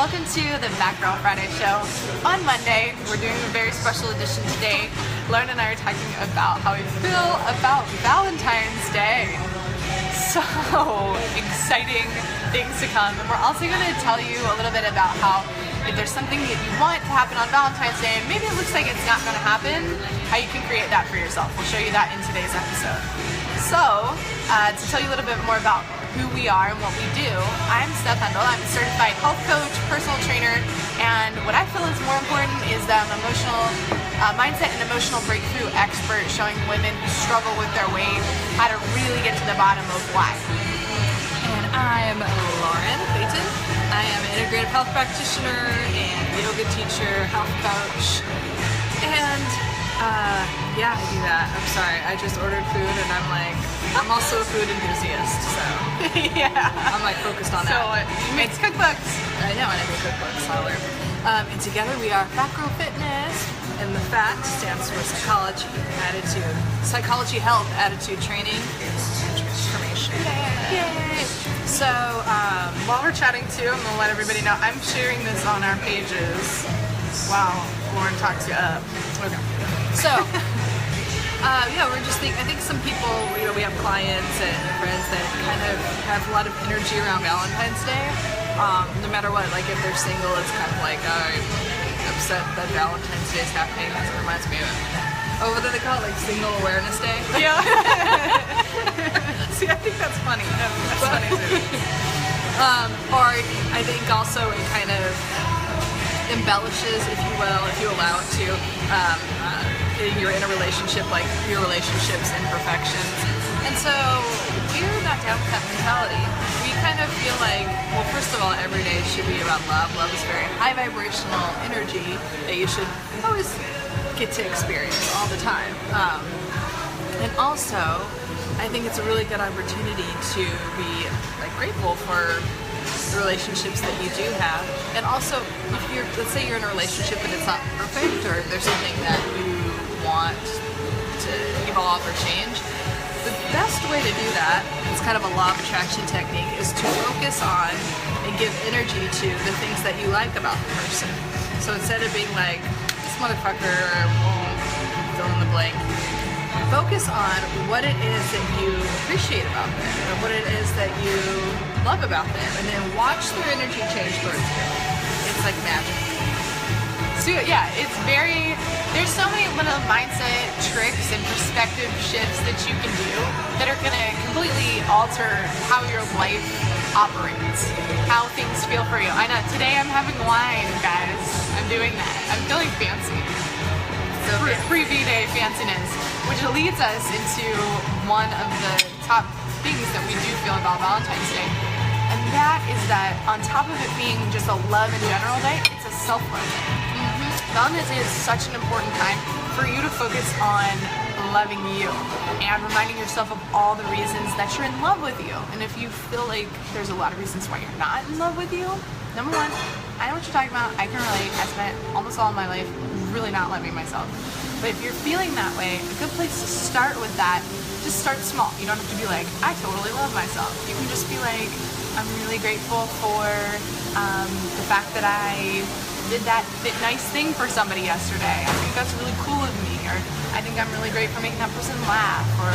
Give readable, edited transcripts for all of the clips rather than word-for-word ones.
welcome to the Fat Girl Friday Show. On Monday, we're doing a very special edition today. Lauren and I are talking about how we feel about Valentine's Day. So exciting things to come. And we're also going to tell you a little bit about how if there's something that you want to happen on Valentine's Day and maybe it looks like it's not going to happen, how you can create that for yourself. We'll show you that in today's episode. So, to tell you a little bit more about who we are and what we do, I'm Steph. I'm a certified health coach, personal trainer, and what I feel is more important is that I'm an emotional mindset and emotional breakthrough expert, showing women who struggle with their weight how to really get to the bottom of why. And I'm Lauren Clayton. I am an integrative health practitioner and yoga teacher, health coach, and yeah, I do that. I'm sorry, I just ordered food and I'm also a food enthusiast, so Yeah. I'm focused on So that. you make cookbooks. I know, and I make cookbooks, holler. And together we are PHATTGirlFitness, and the PHATT stands for psychology, attitude, psychology, health, attitude, training, and transformation. Yay! So while we're chatting too, I'm gonna let everybody know I'm sharing this on our pages. Wow, Lauren talks you up. Okay. So, yeah, we're just I think some people, we have clients and friends that kind of have a lot of energy around Valentine's Day. No matter what, if they're single, it's kind of I'm upset that Valentine's Day is happening. It reminds me of, what do they call it? Single Awareness Day? Yeah. See, I think that's funny. That's funny too. Or I think also it kind of embellishes, if you will, if you allow it to, you're in a relationship, your relationship's imperfections. And so we're not down with that mentality. We kind of feel well, first of all, every day should be about love. Love is very high vibrational energy that you should always get to experience all the time. And also, I think it's a really good opportunity to be grateful for the relationships that you do have. And also, if let's say you're in a relationship and it's not perfect, or there's something that you want to evolve or change, the best way to do that, it's kind of a law of attraction technique, is to focus on and give energy to the things that you like about the person. So instead of being this motherfucker won't fill in the blank, focus on what it is that you appreciate about them, or what it is that you love about them, and then watch their energy change towards you. It's like magic. So yeah, there's so many little mindset tricks and perspective shifts that you can do that are gonna completely alter how your life operates, how things feel for you. I know, today I'm having wine, guys. I'm doing that. I'm feeling fancy. So pre-V-Day fanciness, which leads us into one of the top things that we do feel about Valentine's Day. And that is that on top of it being just a love in general day, it's a self-love day. Valentine's Day is such an important time for you to focus on loving you and reminding yourself of all the reasons that you're in love with you. And if you feel like there's a lot of reasons why you're not in love with you, number one, I know what you're talking about. I can relate. I spent almost all of my life really not loving myself. But if you're feeling that way, a good place to start with that, just start small. You don't have to be I totally love myself. You can just be I'm really grateful for the fact that I did that nice thing for somebody yesterday. I think that's really cool of me. Or I think I'm really great for making that person laugh. Or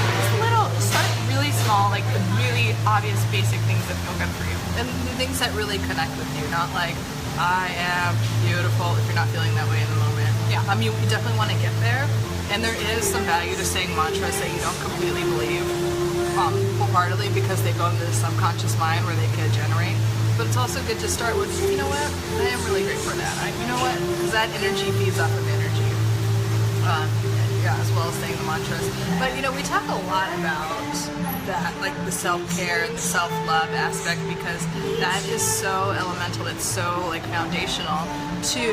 start really small, the really obvious basic things that feel good for you. And the things that really connect with you, not I am beautiful, if you're not feeling that way in the moment. Yeah. You definitely want to get there, and there is some value to saying mantras that you don't completely believe wholeheartedly, because they go into the subconscious mind where they can generate. But it's also good to start with, you know what, I am really great for that. You know what, because that energy feeds off of energy. Yeah, as well as saying the mantras. But we talk a lot about that, the self-care and the self-love aspect, because that is so elemental. It's so foundational to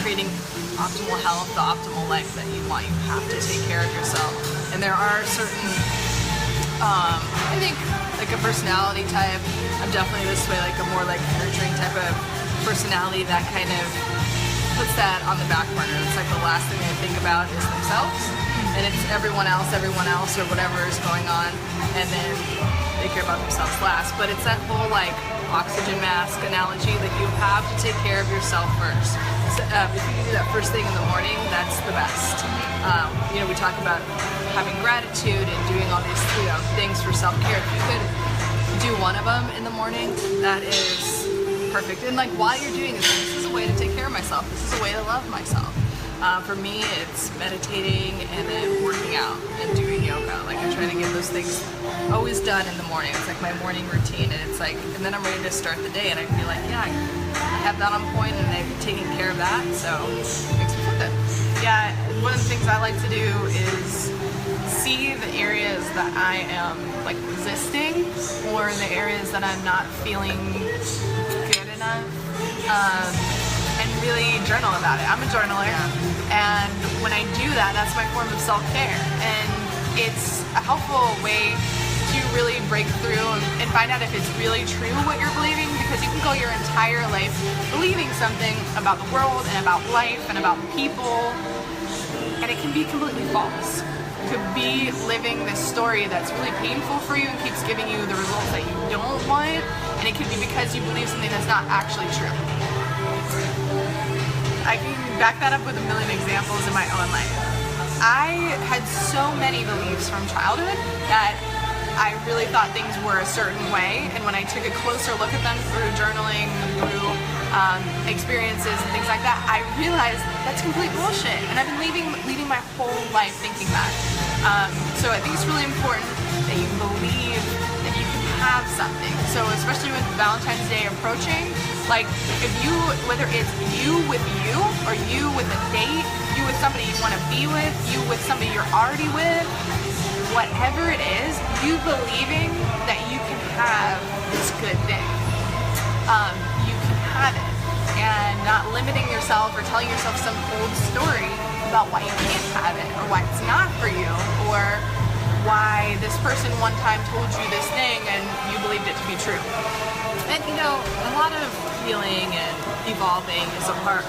creating optimal health, the optimal life that you want. You have to take care of yourself, and there are certain I think a personality type. I'm definitely this way, a more nurturing type of personality that kind of puts that on the back burner. It's the last thing they think about is themselves. and it's everyone else, or whatever is going on, and then they care about themselves last. But it's that whole like oxygen mask analogy, like you have to take care of yourself first. So, if you can do that first thing in the morning, that's the best. You know, we talk about having gratitude and doing all these, you know, things for self-care. If you could do one of them in the morning, that is perfect. And like while you're doing this is a way to take care of myself. This is a way to love myself. For me, it's meditating and then working out and doing yoga. Like I try to get those things always done in the morning. It's like my morning routine, and it's like, and then I'm ready to start the day, and I can be like, yeah, I have that on point, and I've taken care of that, so it makes me feel good. Yeah, one of the things I like to do is see the areas that I am like resisting, or the areas that I'm not feeling good enough, and really journal about it. I'm a journaler, and when I do that, that's my form of self-care, and it's a helpful way to really break through and find out if it's really true what you're believing, because you can go your entire life believing something about the world and about life and about people, and it can be completely false. To be living this story that's really painful for you and keeps giving you the results that you don't want, and it could be because you believe something that's not actually true. I can back that up with a million examples in my own life. I had so many beliefs from childhood that I really thought things were a certain way, and when I took a closer look at them through journaling, through experiences and things like that, I realized that's complete bullshit, and I've been leading my whole life thinking that. So I think it's really important that you believe that you can have something. So especially with Valentine's Day approaching, like if you, whether it's you with you, or you with a date, you with somebody you want to be with, you with somebody you're already with, whatever it is, you believing that you can have this good thing. You can have it, and not limiting yourself or telling yourself some old story about why you can't have it, or why it's not for you, or why this person one time told you this thing and you believed it to be true. And you know, a lot of healing and evolving is a part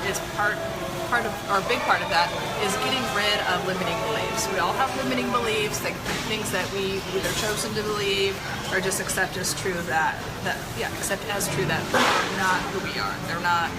of, or a big part of that, is getting rid of limiting beliefs. We all have limiting beliefs, like things that we either chosen to believe or just accept as true that accept as true that they're not who we are. They're not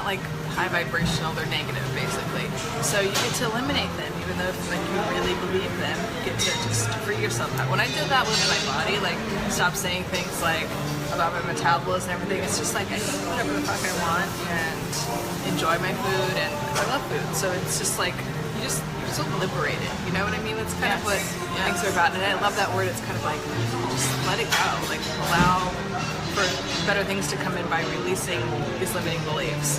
like high vibrational, they're negative basically. So you get to eliminate them, even though like you really believe them. You get to just free yourself out. When I did that with my body, like stop saying things like about my metabolism and everything, it's just like I can do whatever the fuck I want and enjoy my food, and I love food. So it's just like you're so liberated, you know what I mean? That's kind of what things are about, and I love that word. It's kind of like just let it go, like allow for better things to come in by releasing these limiting beliefs.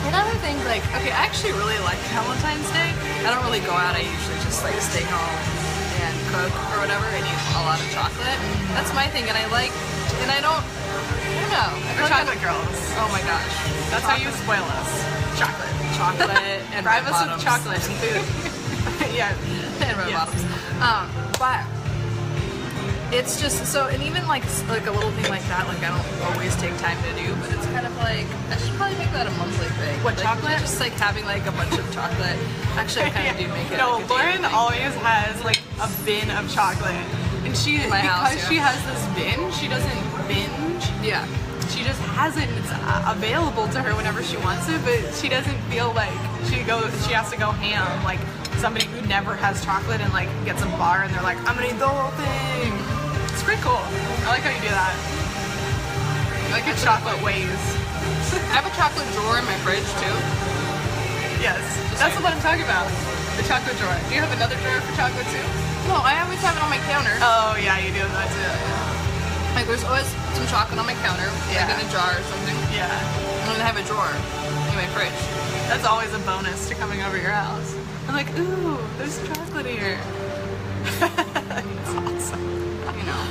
Another thing, like, okay, I actually really like Valentine's Day. I don't really go out. I usually just like stay home and cook or whatever and eat a lot of chocolate. That's my thing, and I don't know. We're chocolate girls. Oh my gosh. That's how you spoil us. Chocolate. Chocolate and bribe red us bottoms. with chocolate and food. Yeah. And red bottoms. But it's just so, and even like a little thing like that, like I don't always take time to do, but it's kind of like I should probably make that a monthly thing. What, like, chocolate? Just like having like a bunch of chocolate. Actually, I kind of do make it. No, like, Lauren always has like a bin of chocolate, and she she has this bin, she doesn't binge. Yeah. She just has it, and it's available to her whenever she wants it, but she doesn't feel like she has to go ham like somebody who never has chocolate and like gets a bar and they're like, I'm gonna eat the whole thing. It's pretty cool. I like how you do that. I like your chocolate ways. I have a chocolate drawer in my fridge too. Yes, that's what I'm talking about. The chocolate drawer. Do you have another drawer for chocolate too? No, I always have it on my counter. Oh yeah, you do that too. Like there's always some chocolate on my counter, like in a jar or something. Yeah. And then I have a drawer in my fridge. That's always a bonus to coming over your house. I'm like, ooh, there's chocolate here. It's awesome. You know.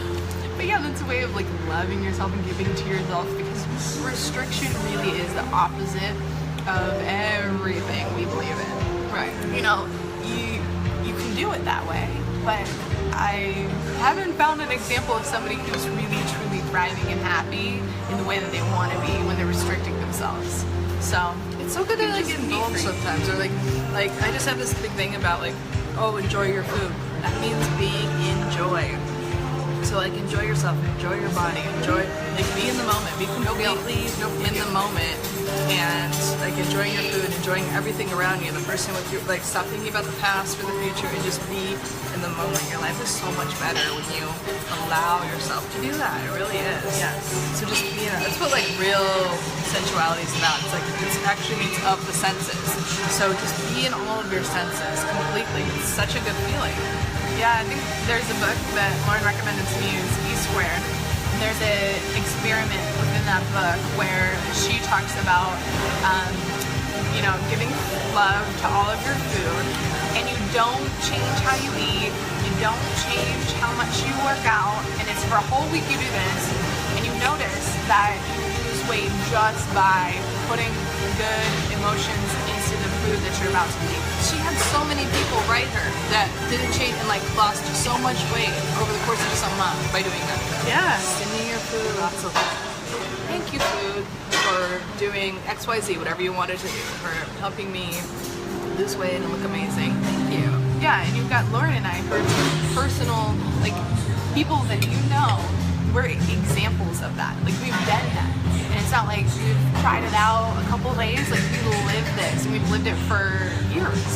But yeah, that's a way of like loving yourself and giving to yourself, because restriction really is the opposite of everything we believe in. Right. You know, you can do it that way, but I haven't found an example of somebody who's really truly thriving and happy in the way that they want to be when they're restricting themselves. So it's It's so good to like indulge sometimes, or like I just have this big thing about like, oh, enjoy your food. That means being in joy. So like enjoy yourself, enjoy your body, enjoy, like be in the moment, be completely in the moment, and like enjoying your food, enjoying everything around you, the person with you, like stop thinking about the past or the future and just be in the moment. Your life is so much better when you allow yourself to do that. It really is. Yes. So just, you know, that's what like real sensuality is about. It's like, it actually means of the senses. So just be in all of your senses completely. It's such a good feeling. Yeah, I think there's a book that Lauren recommended to me, is E Squared. There's an experiment within that book where she talks about, you know, giving love to all of your food, and you don't change how you eat, you don't change how much you work out, and it's for a whole week you do this, and you notice that you lose weight just by putting good emotions into the food that you're about to eat. She had so many people write her that didn't change and like lost so much weight over the course of just a month by doing that. Yeah. Sending your food, lots of thank you food for doing XYZ, whatever you wanted to do, for helping me lose weight and look amazing. Thank you. Yeah, and you've got Lauren and I, who are personal, like, people that you know, we're examples of that. Like, we've done that. And it's not like we've tried it out a couple days, like, we live this, and we've lived it for years.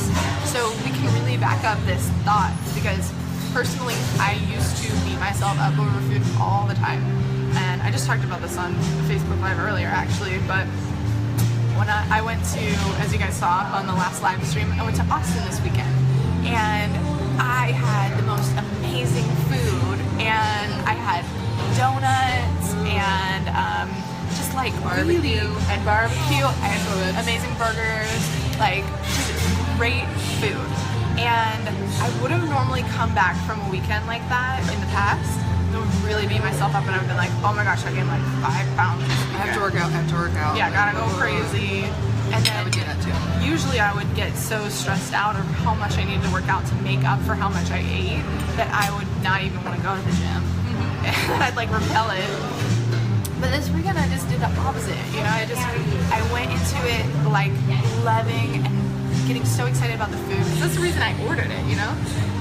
So we can really back up this thought, because personally, I used to beat myself up over food all the time. And I just talked about this on Facebook Live earlier, actually, but when I went to, as you guys saw on the last live stream, I went to Austin this weekend, and I had the most amazing food, and I had donuts and just like Barbecue. and barbecue and amazing burgers, like just great food. And I would have normally come back from a weekend like that in the past, and would really beat myself up, and I've been like, oh my gosh, I gained like 5 pounds. I have to work out. Yeah, gotta go crazy. And then I would do that too. usually I would get so stressed out over how much I needed to work out to make up for how much I ate that I would not even want to go to the gym. I'd like repel it. But this weekend I just did the opposite. You know, I went into it like loving and getting so excited about the food. That's the reason I ordered it, you know?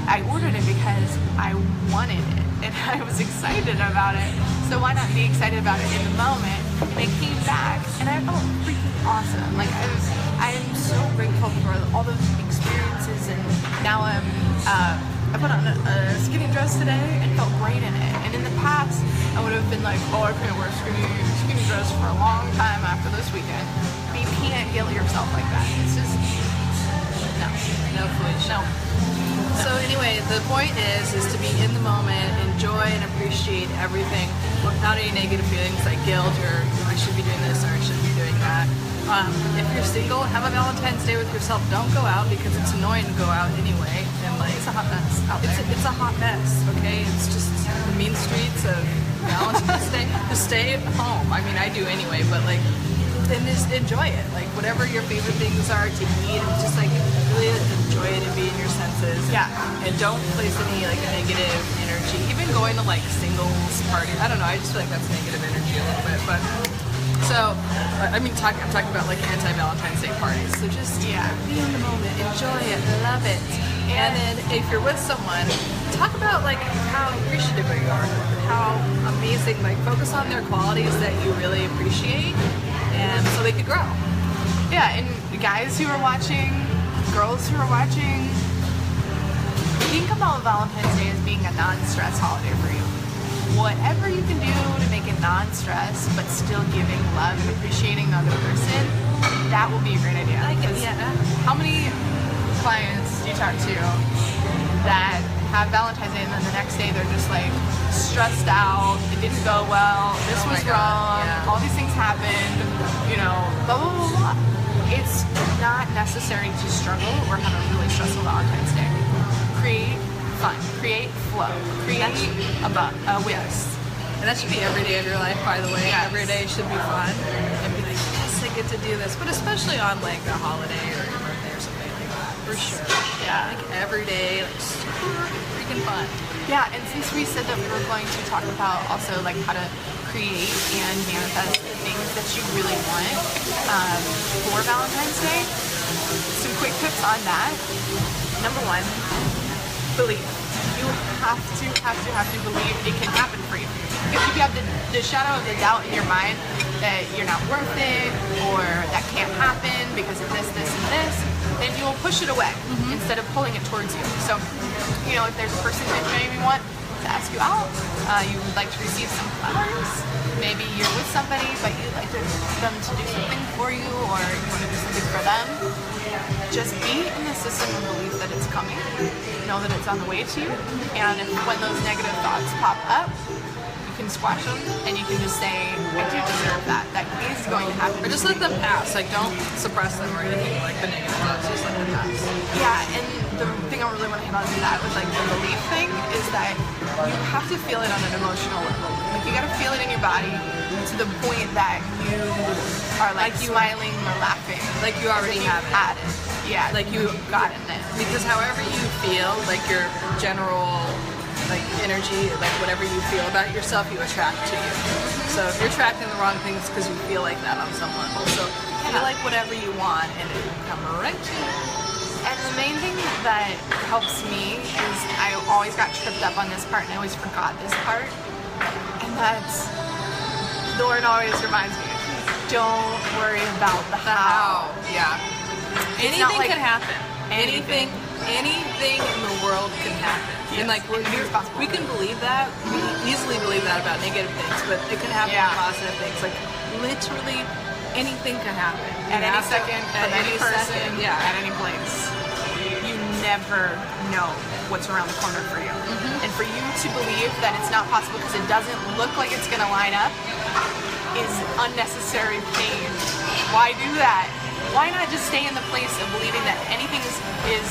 I ordered it because I wanted it and I was excited about it. So why not be excited about it in the moment? And I came back and I felt freaking awesome. Like I'm so grateful for all those experiences, and now I put on a skinny dress today and felt great in it. And in the past, I would have been like, oh, I couldn't wear a skinny dress for a long time after this weekend. But you can't guilt yourself like that. It's just, no, Felicia. No. So anyway, the point is to be in the moment, enjoy and appreciate everything without any negative feelings like guilt or I should be doing this or I shouldn't be doing that. If you're single, have a Valentine's Day with yourself. Don't go out because it's annoying to go out anyway. And like, It's a hot mess out there. it's a hot mess, okay? It's just the mean streets of Valentine's Day. Just stay at home. I mean, I do anyway, but like, then just enjoy it. Like, whatever your favorite things are to eat, and just like really enjoy it and be in your senses. Yeah. And don't place any like negative energy. Even going to like singles parties. I don't know. I just feel like that's negative energy a little bit, but. So, I mean, I'm talking about like anti-Valentine's Day parties. So just be in the moment, enjoy it, love it. And then if you're with someone, talk about like how appreciative you are, how amazing, like focus on their qualities that you really appreciate, and so they could grow. Yeah, and guys who are watching, girls who are watching, think about Valentine's Day as being a non-stress holiday for you. Whatever you can do to make it non-stress, but still giving love and appreciating the other person, that will be a great idea. I like it, yeah. How many clients do you talk to that have Valentine's Day and then the next day they're just like stressed out, it didn't go well, this Oh my was God, wrong, yeah. all these things happened, you know, blah, blah, blah, blah. It's not necessary to struggle or have a really stressful Valentine's Day. Create fun, create flow, create a witness. And that should be every day of your life, by the way. Yes. Every day should be fun. And be like, yes, I get to do this. But especially on like a holiday or your birthday or something like that. For sure. Yeah. Like every day, like super freaking freaking fun. Yeah, and since we said that we were going to talk about also like how to create and manifest the things that you really want for Valentine's Day, some quick tips on that. Number one, believe. You have to believe it can happen for you. If you have the shadow of the doubt in your mind that you're not worth it or that can't happen because of this, this, and this, then you'll push it away instead of pulling it towards you. So, you know, if there's a person that you maybe want to ask you out, you would like to receive some flowers, maybe you're with somebody but you'd like them to do something for you or you want to do something for them, just be in the system and believe that it's coming. Know that it's on the way to you, and when those negative thoughts pop up, you can squash them and you can just say, I do deserve that. That is going to happen. Or just let them pass. Like, don't suppress them or anything. Like the negative thoughts, just let them pass. Yeah, and the thing I really want to hit on to that with like the belief thing is that you have to feel it on an emotional level. Like you got to feel it in your body to the point that you are like smiling or laughing. Like you already have had it. Yeah, like you got it. Because however you feel, like your general like energy, like whatever you feel about yourself, you attract to you. So if you're attracting the wrong things because you feel like that on some level, so feel like whatever you want and it will come right to you. And the main thing that helps me is I always got tripped up on this part and I always forgot this part. And that's, the Lord always reminds me, don't worry about the how. Yeah. Anything can happen. Anything in the world can happen. Yes. And like we can believe that. We easily believe that about negative things, but it can happen with positive things. Like literally anything can happen. At any second, at any person, at any place. You never know what's around the corner for you. And for you to believe that it's not possible because it doesn't look like it's gonna line up is unnecessary pain. Why do that? Why not just stay in the place of believing that anything is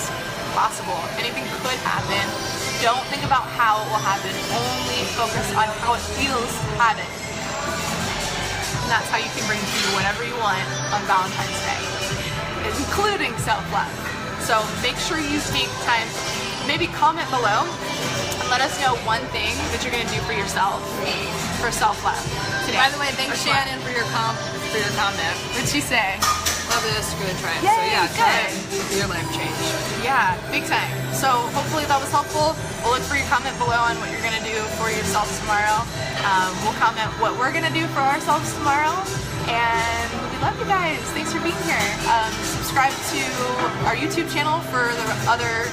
possible, anything could happen. Don't think about how it will happen, only focus on how it feels to have it. And that's how you can bring to you whatever you want on Valentine's Day, including self-love. So make sure you take time, maybe comment below and let us know one thing that you're gonna do for yourself for self-love today. By the way, thanks Shannon for your comment. What'd she say? Love this, we're gonna try it. Yay, so yeah, try good. it. Your life change. Yeah, big time. So hopefully that was helpful. We'll look for your comment below on what you're gonna do for yourself tomorrow. We'll comment what we're gonna do for ourselves tomorrow. And we love you guys. Thanks for being here. Subscribe to our YouTube channel for the other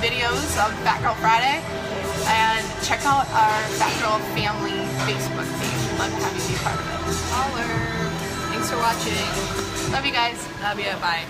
videos of Fat Girl Friday. And check out our Fat Girl Family Facebook page. We'd love to have you be part of it. Holler. Thanks for watching. Love you guys. Love you. Bye.